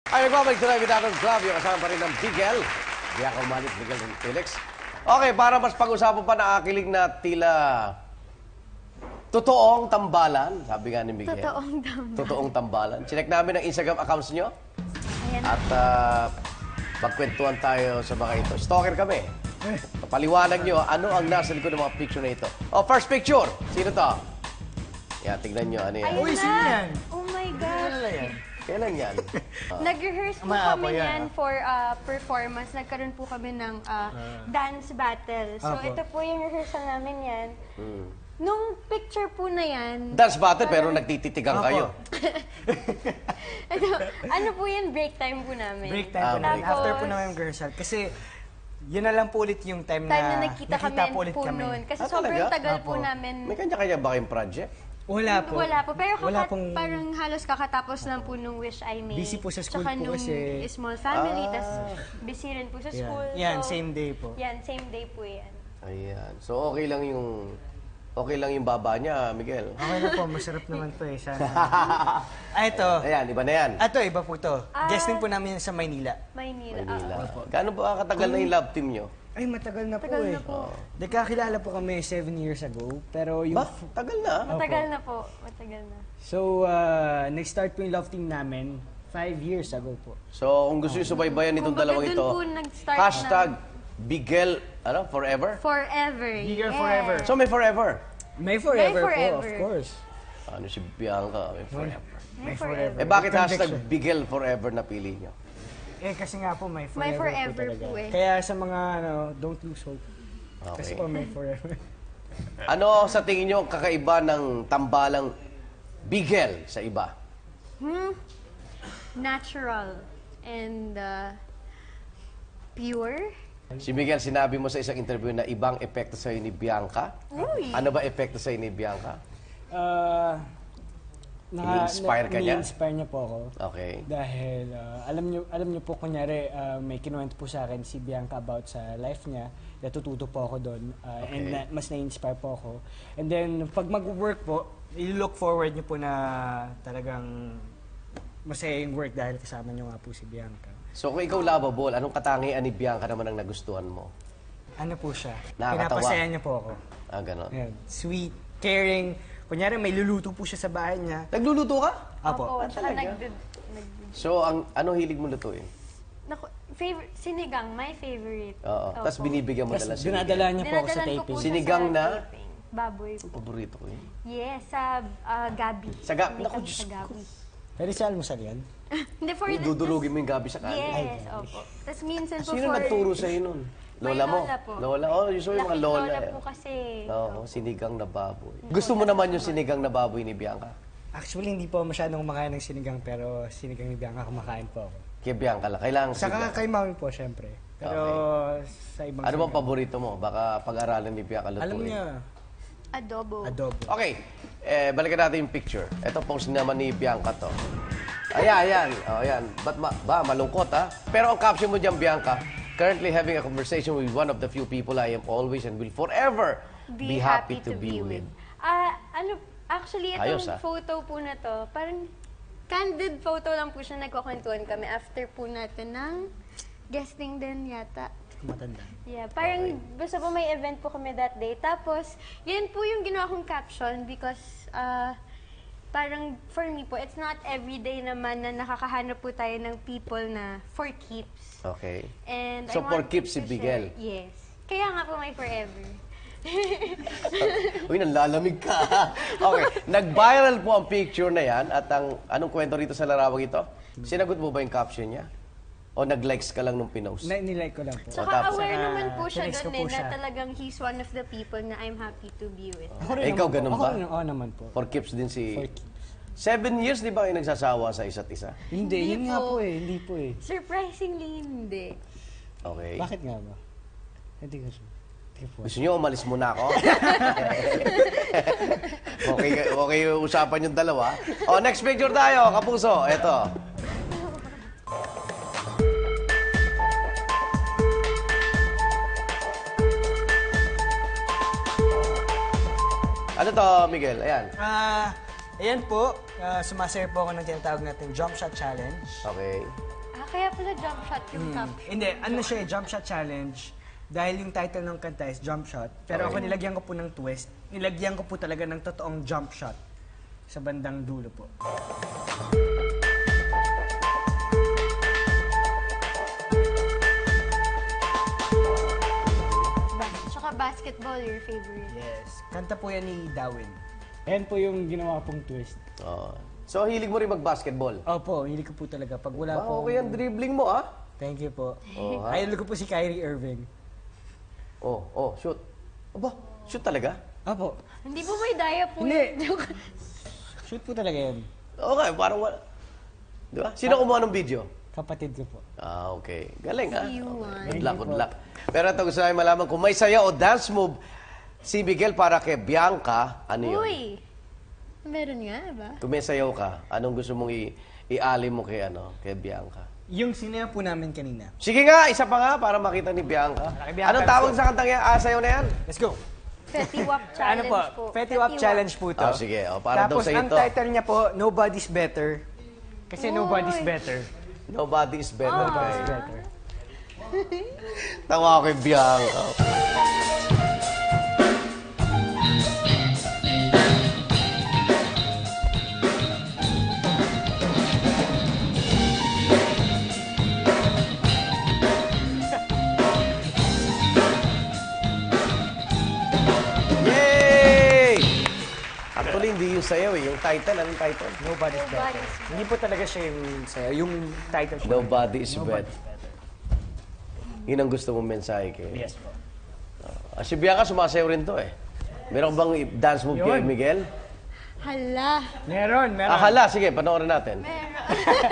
Ay, nagbabalik tayo with Adam's Club. Yung kasama pa rin ng Bigel. Bianca Umalit, Bigel ng Felix. Okay, para mas pag-usapan pa nakakilig na tila totoong tambalan. Sabi nga ni Miguel. Totoong tambalan. Totoong tambalan. Chinek namin ang Instagram accounts nyo. Ayan. At magkwentuhan tayo sa mga ito. Stalker kami. Paliwanag nyo, ano ang nasa likod ng mga picture na ito. Oh, first picture. Sino to? Yan, tignan nyo. Ano yan? Ayun Uy, na. sino yan? Oh my gosh. Kailan yan? Nag-rehearse po Maapo kami yan, yan for performance. Nagkaroon po kami ng dance battle. So, Apo. ito po yung rehearsal namin yan. Nung picture po na yan... Dance battle, pero nagtititigang kayo. Ito, ano po yan? Break time po namin. Break time po namin. Tapos, After po namin rehearsal. Kasi, yun na lang po ulit yung time na na nagkita kami po ulit po kami. noon. Kasi Ah, sobrang talaga? tagal po Apo. namin. May kanya-kanya ba kayong project? Wala po. Wala po. Pero Wala pong- parang halos kakatapos lang po nung Wish I May. Busy po sa school Tsaka po nung kasi. Small Family. Tas busy rin po sa school. Yan, So, same day po. Yan, same day po yan. Ayan. So, okay lang yung baba niya, Miguel. Okay na po, masarap naman po eh. Sana. Ito. Ayan, iba na yan. Ito, iba po to. Guesting po namin sa Maynila. Maynila. Manila. Gaano ba katagal na yung love team nyo? Ay, matagal na Tagal po eh. na po. Nagkakilala po kami 7 years ago. Pero yung... Ba? Tagal na. Matagal na po. Matagal na. So, nag-start po yung love team namin 5 years ago po. So, kung gusto nyo subaybayan itong Kumbaga, dalawang dun ito, po nag-start hashtag Bigel, forever? Forever. Bigger yes. forever. So, may forever. May forever, po, forever. of course. Ano si Bianca, may forever. May forever. Eh, bakit Conviction. hashtag Bigel forever napili nyo? Eh, kasi nga po, may forever, May forever po talaga. po eh. Kaya sa mga, don't lose hope. Okay. Kasi po may forever. Ano sa tingin nyo kakaiba ng tambalang Bigel sa iba? Natural and pure. Si Miguel, sinabi mo sa isang interview na ibang epekto sa'yo ni Bianca. Uy. Ano ba epekto sa'yo ni Bianca? Ini-inspire ka niya? Ini-inspire niya po ako. Okay. Dahil alam niyo po, kunyari, may kinuwento po sa akin si Bianca about sa life niya. Natututo po ako doon. And mas na-inspire po ako. And then, pag mag-work po, I-look forward niyo po na talagang masaya yung work dahil kasama niyo nga po si Bianca. So kung ikaw lovable, anong katangian ni Bianca naman ang nagustuhan mo? Ano po siya? Nakakatawa. Pinapasaya niya po ako. Ah, ganon. Ayan. Sweet, caring. Kunyari, may luluto po siya sa bahay niya. Nagluluto ka? Apo. At saka talaga? So, anong hilig mo lutuin? favorite, sinigang, my favorite. Oo. Opo. Tapos binibigyan mo Tapos na lang dinadala niya po ako sa Dinadalan ko taping. po siya Sinigang sa na? taping. Baboy po. Paborito ko yun. Yes, sa Gabi. Sa Gabi? Hindi Naku, kami Diyos sa ko. Gabi. Pero sa almusal yan? Hindi, for the... Dudurugin mo yung gabi sa kanin. Yes, opo. Tapos minsan po Sino for... nagturo sa'yo nun? Lola My mo? lola po. Lola? Oh, usually yung mga Laking lola. lola eh. po kasi. Oo, sinigang na baboy. Gusto mo naman yung sinigang na baboy ni Bianca? Actually, hindi po masyadong kumakain ng sinigang, pero sinigang ni Bianca kumakain po ako. Kay Bianca lang. Kailangan Saka sinigang. kay Mami po, syempre. Pero sa ibang Ano bang sinigang, paborito mo? Baka pag-aralan ni Bianca lutuin. alam niya, Adobo. adobo. Okay, balikan natin yung picture. Ito post naman ni Bianca to. Ayan. Oh, ayan. Ba't malungkot ha? Pero ang caption mo dyan, Bianca, currently having a conversation with one of the few people I am always and will forever be happy to be with. Actually, Ayos, itong photo po na to, parang candid photo lang po siya, nagkukwentuhan kami after po natin ng guesting din yata. Matanda. Yeah, parang basta po may event po kami that day. Tapos, yan po yung ginawa kong caption because parang for me po, it's not everyday naman na nakakahanap po tayo ng people na for keeps. Okay. And So, I for wanted keeps si to Bigel? share- Yes. Kaya nga po may forever. Uy, nanlalamig ka. Okay, nag-viral po ang picture na yan at anong kwento rito sa larawang ito? Sinagot mo ba yung caption niya? O nag-likes ka lang nung pinost? Nilike ko lang po. Tsaka tapos, aware naman po siya tinext ko doon po na siya. talagang he's one of the people na I'm happy to be with. Ako rin Ikaw, naman po. ganun Ako ba? rin, oo naman po. For keeps din si... For keeps. 7 years, di ba kayo nagsasawa sa isa't isa? Hindi, Hindi yun nga po. po eh. Hindi po eh. Surprisingly, hindi. Okay. Bakit nga ba? Hindi ko siya. Hindi po. Gusto nyo, umalis muna ako? okay usapan yung dalawa. O, next picture tayo, kapuso. Eto. Ano to, Miguel? Ayan. Ayan po, sumasaya po ako ng tinatawag natin Jump Shot Challenge. Okay. Kaya pala jump shot yung caption. Hindi, ano siya, jump shot challenge. Dahil yung title ng kanta is jump shot. Pero ako nilagyan ko po ng twist. Nilagyan ko po talaga ng totoong jump shot sa bandang dulo po. Tsaka basketball, your favorite. Yes. Kanta po yan ni Darwin. Ayan po yung ginawa pong twist. Oh. So, hilig mo rin mag-basketball? Opo, hindi ko po talaga. Pag wala po... Okay ang dribbling mo, ah. Thank you po. Oh, ha? Idol ko po si Kyrie Irving. Shoot. Aba, shoot talaga? Opo. Hindi po may daya po Hindi. yun. Shoot po talaga yan. Okay, parang wala. Di ba? Sino kumuha ng video? Kapatid ko po. Ah, okay. Galing, ha? See you, Okay. Good luck, good luck. Pero ito gusto namin malaman, kung may saya o dance move, si Miguel para kay Bianca, ano yun? Uy! Meron nga, ba? Kung may sayaw ka, anong gusto mong i-alim mo kay Bianca? Yung sinaya po namin kanina. Sige nga, isa pa nga para makita ni Bianca. Kay Bianca, Anong tawag sa kantang yan? Sayaw na yan? Let's go. Fetty Wap Ano Challenge po? po. Fetty Wap Challenge po to. Oh, sige. Oh, para daw Tapos sa ang ito. title niya po, Nobody's Better. Kasi nobody's better. Nobody is better. Nobody's kay- better. Tawa ko kay Bianca. Yay! Actually, hindi yung sayaw eh. Yung title, anong title? Nobody's better. Hindi po talaga siya yung sayo. Yung title po. Nobody is better. Yun ang gusto mong mensahe kay... Yes po. Si Bianca, sumasayaw rin to eh. Meron bang dance move kay Yun. Miguel? Hala! Meron. Hala, sige, panoorin natin. Meron.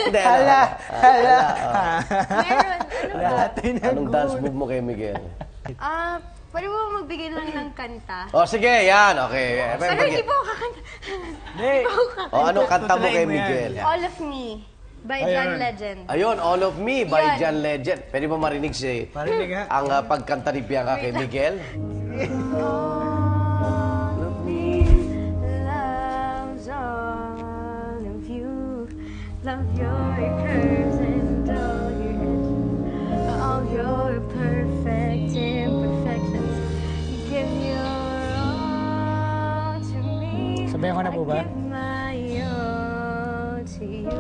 Hindi, Hala. Meron. Ano ba? Lahat ay Anong dance move mo kay Miguel? Pwede mo magbigay lang ng kanta? Oh, sige, yan. Okay. Pero hindi po ako kakanta. Hindi. Oh, anong kanta mo kay Tutulayin mo yan. Miguel? All of Me by John Legend. Ayun, All of Me by Yan. John Legend. Pwede ba marinig Parinig nga. ang pagkanta ni Bianca kay Miguel? All of me loves all of you. Love your curves and all your edges. All your perfect imperfections. You give your all to me. Sabihan ko na po ba? I give my all to you.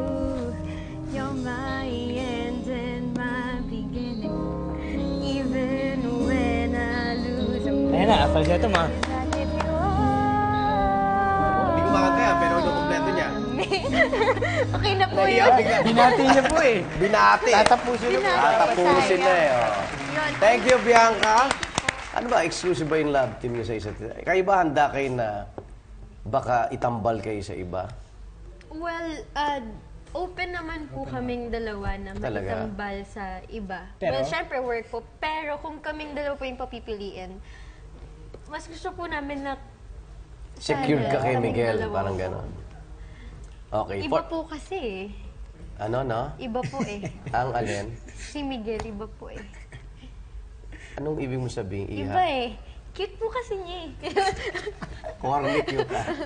You're my end and my beginning. Even when I lose, I'm Ayan na, falsetto ma. I give you all. Hindi ko makanta yan, pero yung kompleto niya. Okay na po Nahiya yun. bigla. Binati niya po eh. Binati. Tatapusin na po. Tatapusin na eh. Oh. Yun. Thank you, Bianca. Ano ba, exclusive ba yung love team niyo sa isa't isa? Kayo ba handa kayo na baka itambal kayo sa iba? Well, open naman po kaming dalawa na Talaga? magtambal sa iba. Pero? Well, syempre work po. Pero kung kaming dalawa po yung papipiliin, mas gusto po namin na Secured ka kay kaming Miguel, dalawa parang po. gano'n. Okay. Iba po kasi eh. Ano, no? Iba po eh. Ang alin? Si Miguel, iba po eh. Anong ibig mo sabihin, Iha? Iba eh. Cute po kasi niya eh. Corny cute, ah.